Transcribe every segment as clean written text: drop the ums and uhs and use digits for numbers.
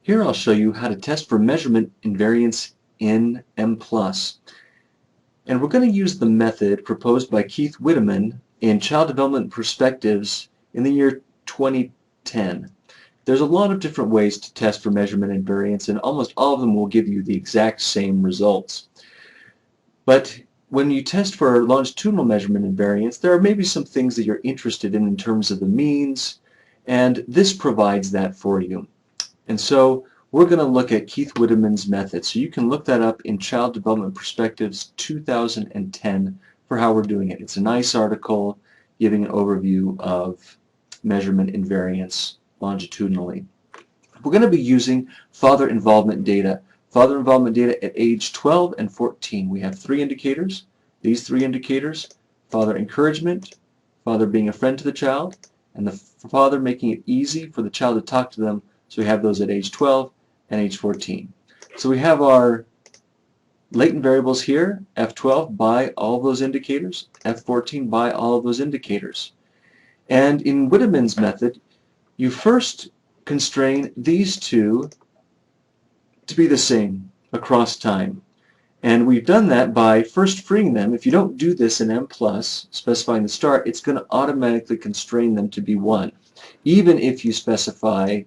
Here I'll show you how to test for measurement invariance in M+. And we're going to use the method proposed by Keith Whitteman in Child Development Perspectives in the year 2010. There's a lot of different ways to test for measurement invariance, and almost all of them will give you the exact same results. But when you test for longitudinal measurement invariance, there are maybe some things that you're interested in terms of the means, and this provides that for you. And so we're going to look at Keith Whitteman's method. So you can look that up in Child Development Perspectives 2010 for how we're doing it. It's a nice article giving an overview of measurement invariance longitudinally. We're going to be using father involvement data. Father involvement data at age 12 and 14. We have three indicators. These three indicators: father encouragement, father being a friend to the child, and the father making it easy for the child to talk to them. So we have those at age 12 and age 14. So we have our latent variables here, F12 by all of those indicators, F14 by all of those indicators. And in Whitteman's method, you first constrain these two to be the same across time. And we've done that by first freeing them. If you don't do this in M+, specifying the start, it's going to automatically constrain them to be 1, even if you specify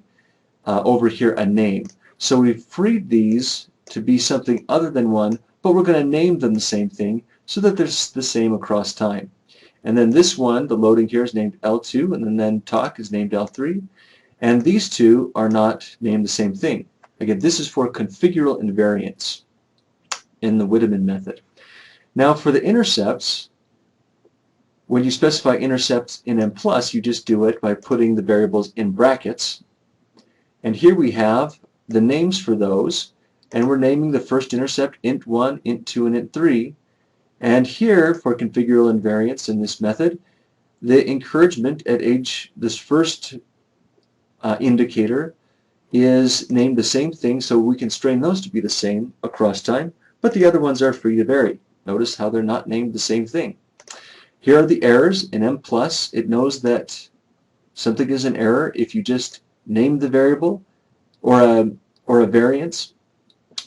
over here a name. So we've freed these to be something other than 1, but we're going to name them the same thing so that they're the same across time. And then this one, the loading here, is named L2, and then talk is named L3. And these two are not named the same thing. Again, this is for configural invariance in the Whitteman method. Now for the intercepts, when you specify intercepts in M+, you just do it by putting the variables in brackets. And here we have the names for those, and we're naming the first intercept int1, int2, and int3. And here, for configural invariance in this method, the encouragement at age, this first indicator, is named the same thing, so we constrain those to be the same across time, but the other ones are free to vary. Notice how they're not named the same thing. Here are the errors. In M+, it knows that something is an error if you just name the variable or a variance.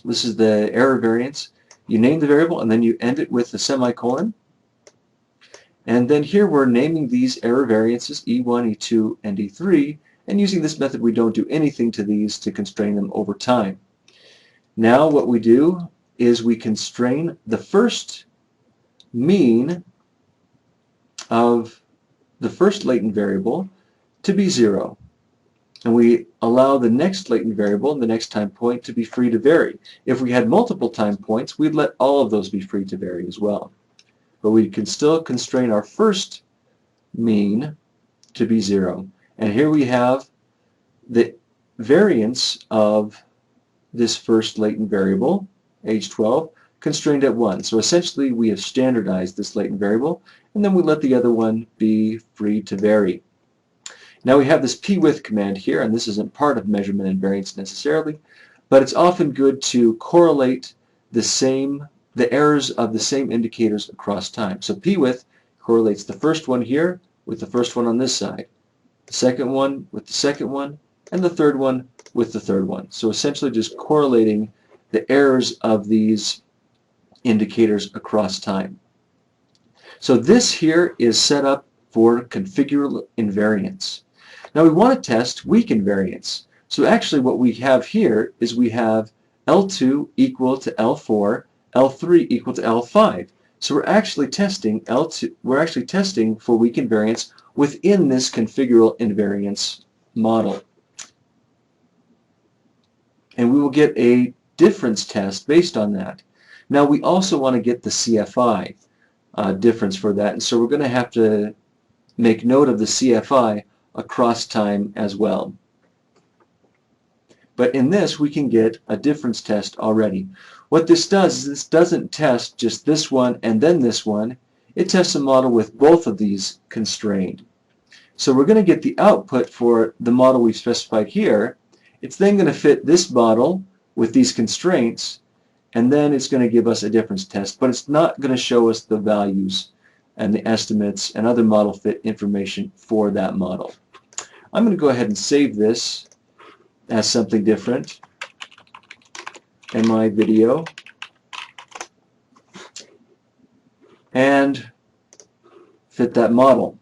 This is the error variance. You name the variable and then you end it with a semicolon. And then here we're naming these error variances E1, E2, and E3, and using this method we don't do anything to these to constrain them over time. Now what we do is we constrain the first mean of the first latent variable to be 0. And we allow the next latent variable and the next time point to be free to vary. If we had multiple time points, we'd let all of those be free to vary as well. But we can still constrain our first mean to be 0. And here we have the variance of this first latent variable, age 12, constrained at 1. So essentially we have standardized this latent variable, and then we let the other one be free to vary. Now we have this p-width command here, and this isn't part of measurement invariance necessarily, but it's often good to correlate the errors of the same indicators across time. So p-width correlates the first one here with the first one on this side, the second one with the second one, and the third one with the third one. So essentially just correlating the errors of these indicators across time. So this here is set up for configural invariance. Now we want to test weak invariance. So actually what we have here is we have L2 equal to L4, L3 equal to L5. So we're actually testing for weak invariance within this configural invariance model. And we will get a difference test based on that. Now we also want to get the CFI difference for that, and so we're going to have to make note of the CFI across time as well. But in this we can get a difference test already. What this does is this doesn't test just this one and then this one. It tests a model with both of these constrained. So we're going to get the output for the model we've specified here. It's then going to fit this model with these constraints, and then it's going to give us a difference test, but it's not going to show us the values and the estimates and other model fit information for that model. I'm going to go ahead and save this as something different in my video, and fit that model.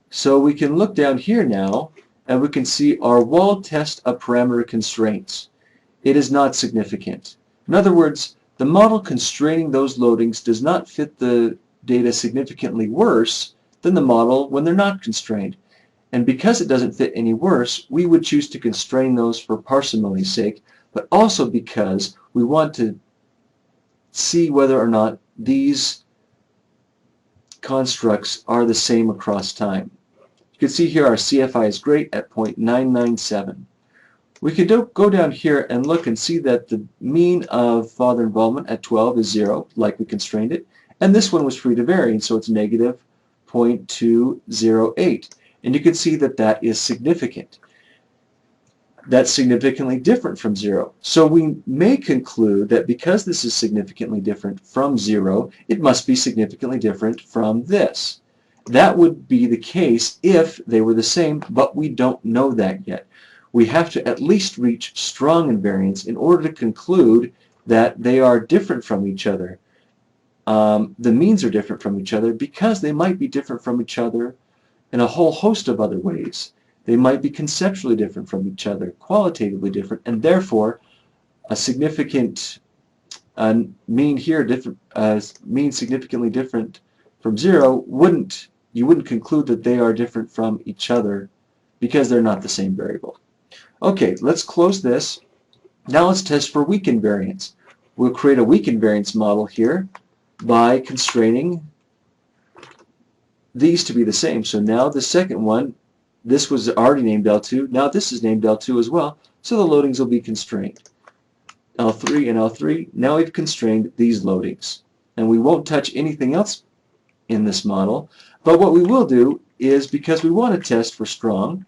So we can look down here now, and we can see our wall test of parameter constraints. It is not significant. In other words, the model constraining those loadings does not fit the data significantly worse than the model when they're not constrained. And because it doesn't fit any worse, we would choose to constrain those for parsimony's sake, but also because we want to see whether or not these constructs are the same across time. You can see here our CFI is great at 0.997. We could go down here and look and see that the mean of father involvement at 12 is 0, like we constrained it, and this one was free to vary, and so it's negative 0.208. And you can see that that is significant. That's significantly different from 0. So we may conclude that because this is significantly different from 0, it must be significantly different from this. That would be the case if they were the same, but we don't know that yet. We have to at least reach strong invariance in order to conclude that they are different from each other. The means are different from each other because they might be different from each other in a whole host of other ways. They might be conceptually different from each other, qualitatively different, and therefore a significant mean here, mean significantly different from 0, you wouldn't conclude that they are different from each other because they're not the same variable. Okay, let's close this. Now let's test for weak invariance. We'll create a weak invariance model here by constraining these to be the same. So now the second one, this was already named L2, now this is named L2 as well, so the loadings will be constrained. L3 and L3, now we've constrained these loadings. And we won't touch anything else in this model, but what we will do is, because we want to test for strong,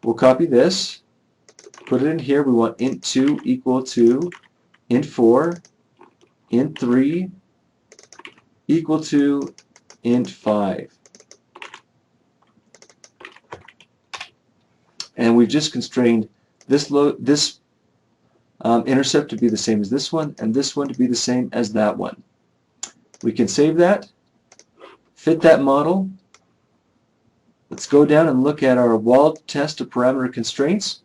we'll copy this, put it in here. We want int2 equal to int4, int3 equal to int5. And we've just constrained this intercept to be the same as this one, and this one to be the same as that one. We can save that, fit that model. Let's go down and look at our wall test of parameter constraints.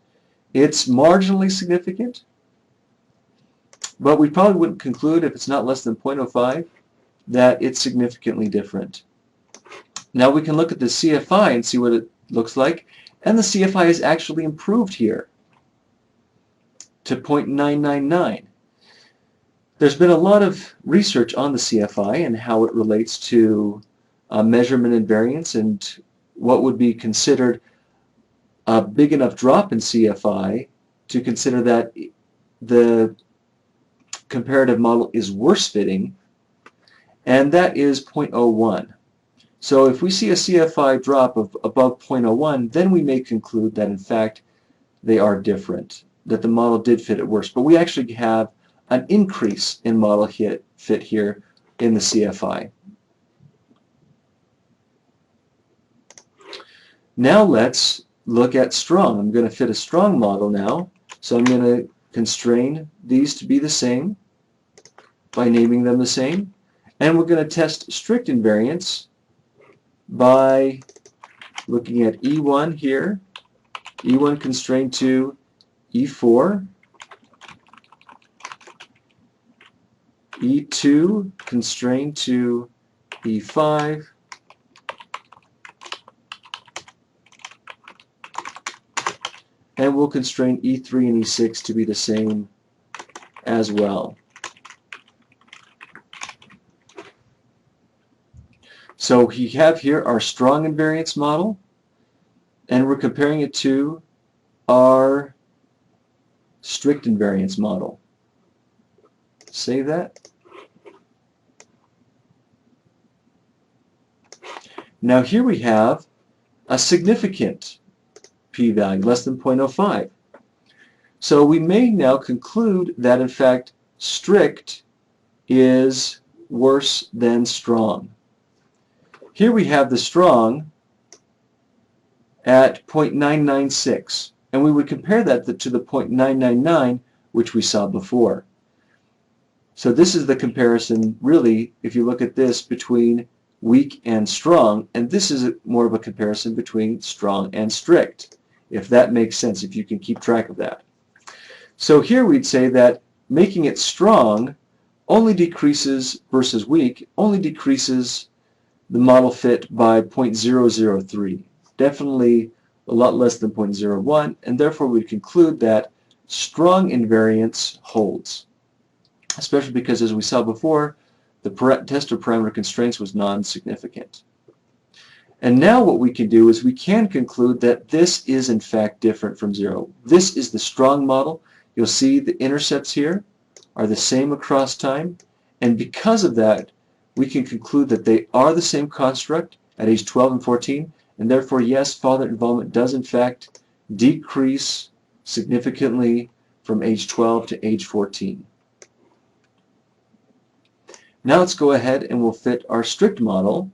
It's marginally significant, but we probably wouldn't conclude, if it's not less than 0.05, that it's significantly different. Now we can look at the CFI and see what it looks like, and the CFI is actually improved here to 0.999. There's been a lot of research on the CFI and how it relates to measurement invariance and what would be considered a big enough drop in CFI to consider that the comparative model is worse fitting, and that is 0.01. So if we see a CFI drop of above 0.01, then we may conclude that in fact they are different, that the model did fit it worse. But we actually have an increase in model fit here in the CFI. Now let's look at strong. I'm going to fit a strong model now. So I'm going to constrain these to be the same by naming them the same. And we're going to test strict invariance by looking at E1 here. E1 constrained to E4. E2 constrained to E5. And we'll constrain E3 and E6 to be the same as well. So we have here our strong invariance model, and we're comparing it to our strict invariance model. Save that. Now here we have a significant p-value, less than 0.05. So we may now conclude that in fact strict is worse than strong. Here we have the strong, at 0.996, and we would compare that to the 0.999 which we saw before. So this is the comparison, really, if you look at this, between weak and strong, and this is more of a comparison between strong and strict, if that makes sense, if you can keep track of that. So here we'd say that making it strong only decreases, versus weak, only decreases the model fit by 0.003. Definitely a lot less than 0.01, and therefore we conclude that strong invariance holds, especially because, as we saw before, the test of parameter constraints was non-significant. And now what we can do is we can conclude that this is in fact different from 0. This is the strong model. You'll see the intercepts here are the same across time, and because of that we can conclude that they are the same construct at age 12 and 14, and therefore yes, father involvement does in fact decrease significantly from age 12 to age 14. Now let's go ahead and we'll fit our strict model,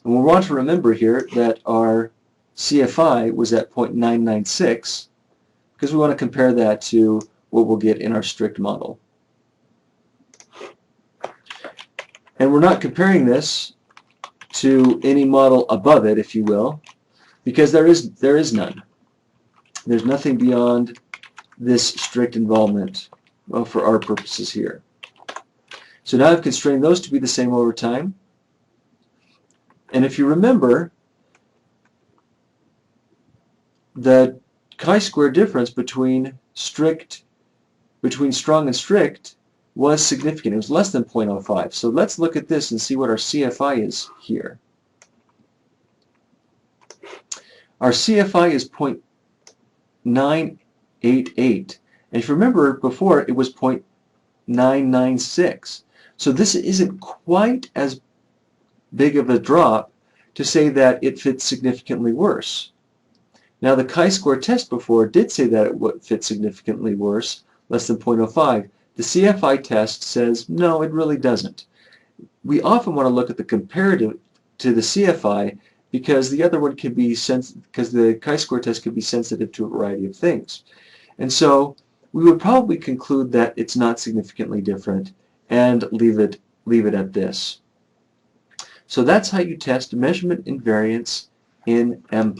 and we'll want to remember here that our CFI was at 0.996 because we want to compare that to what we'll get in our strict model. And we're not comparing this to any model above it, if you will, because there is none. There's nothing beyond this strict involvement, well, for our purposes here. So now I've constrained those to be the same over time. And if you remember, the chi-square difference between strong and strict was significant. It was less than 0.05. So let's look at this and see what our CFI is here. Our CFI is 0.988. And if you remember before, it was 0.996. So this isn't quite as big of a drop to say that it fits significantly worse. Now the chi-square test before did say that it would fit significantly worse, less than 0.05. The CFI test says, no, it really doesn't. We often want to look at the comparative to the CFI because the other one can be because the chi-square test can be sensitive to a variety of things. And so we would probably conclude that it's not significantly different and leave it at this. So that's how you test measurement invariance in M+.